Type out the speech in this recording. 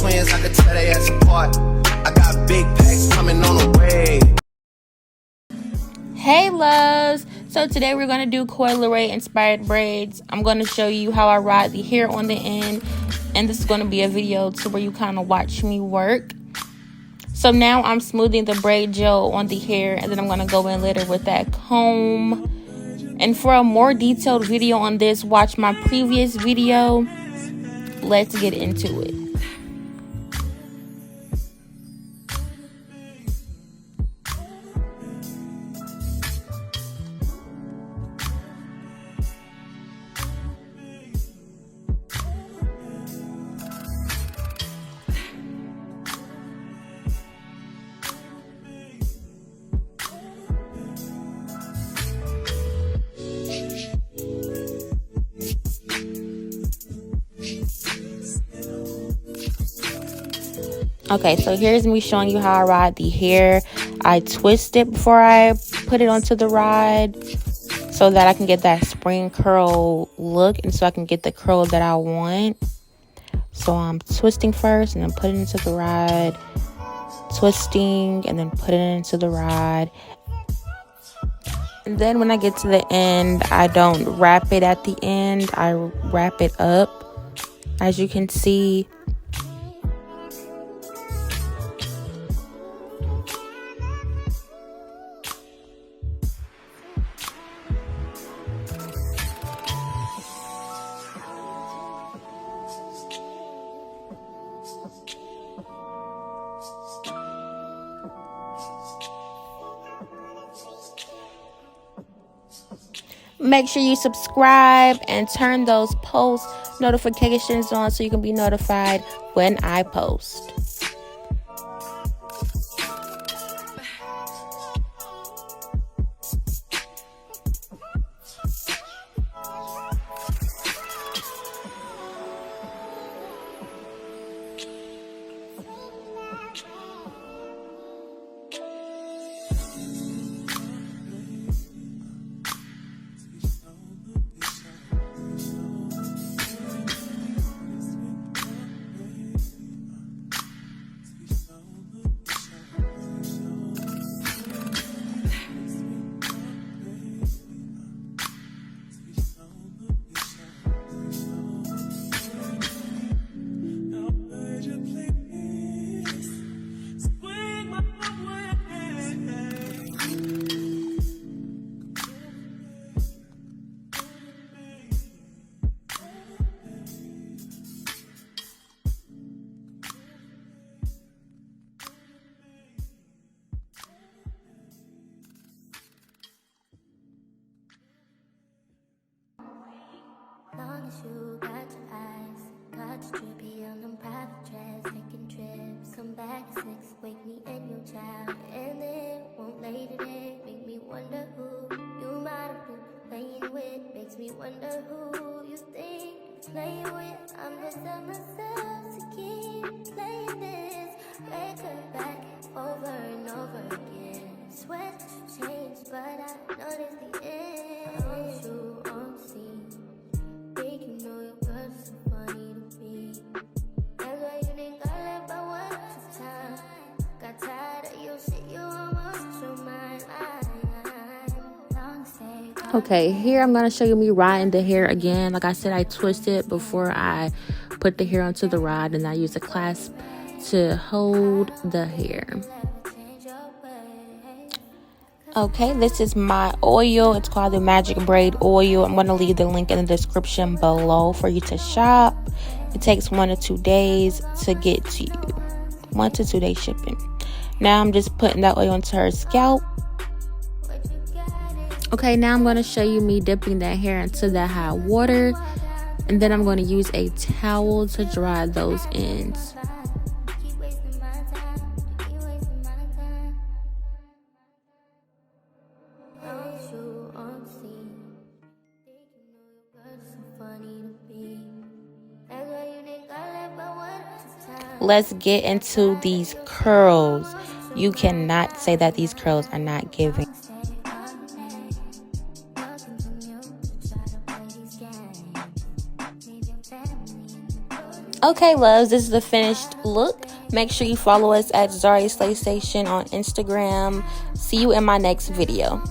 twins, I could tell they ass apart. I got big packs coming on the way. Hey loves, so today we're going to do Coi Leray inspired braids. I'm going to show you how I ride the hair on the end, and this is going to be a video to where you kind of watch me work. So now I'm smoothing the braid gel on the hair, and then I'm going to go in later with that comb. And for a more detailed video on this, watch my previous video. Let's get into it. Okay, so here's me showing you how I ride the hair. I twist it before I put it onto the rod so that I can get that spring curl look and so I can get the curl that I want. So I'm twisting first and then putting it into the rod, twisting and then putting it into the rod. And then when I get to the end, I don't wrap it at the end, I wrap it up, as you can see. Make sure you subscribe and turn those post notifications on so you can be notified when I post. Long as you got your eyes, got your drippy on them private jets, taking trips. Come back at 6, wake me and your child, and then won't lay today. Make me wonder who you might have been playing with. Makes me wonder who you think you're playing with. I'm just telling myself to keep playing this record back over and over again. Swear that you changed, but I noticed the end. I want you on the scene. Think you know your girl is so funny to me. That's why you think I left by one time. Got tired of your shit, you almost your mind. Okay, here I'm going to show you me riding the hair again. Like I said, I twist it before I put the hair onto the rod, and I use a clasp to hold the hair. Okay, this is my oil. It's called the Magic Braid Oil. I'm going to leave the link in the description below for you to shop. It takes 1 to 2 days to get to you. 1 to 2 day shipping. Now I'm just putting that oil into her scalp. Okay, now I'm going to show you me dipping that hair into the hot water. And then I'm going to use a towel to dry those ends. Let's get into these curls. You cannot say that these curls are not giving. Okay, loves, this is the finished look. Make sure you follow us at 𝐷𝖍𝖆𝖓𝖐 Station on Instagram. See you in my next video.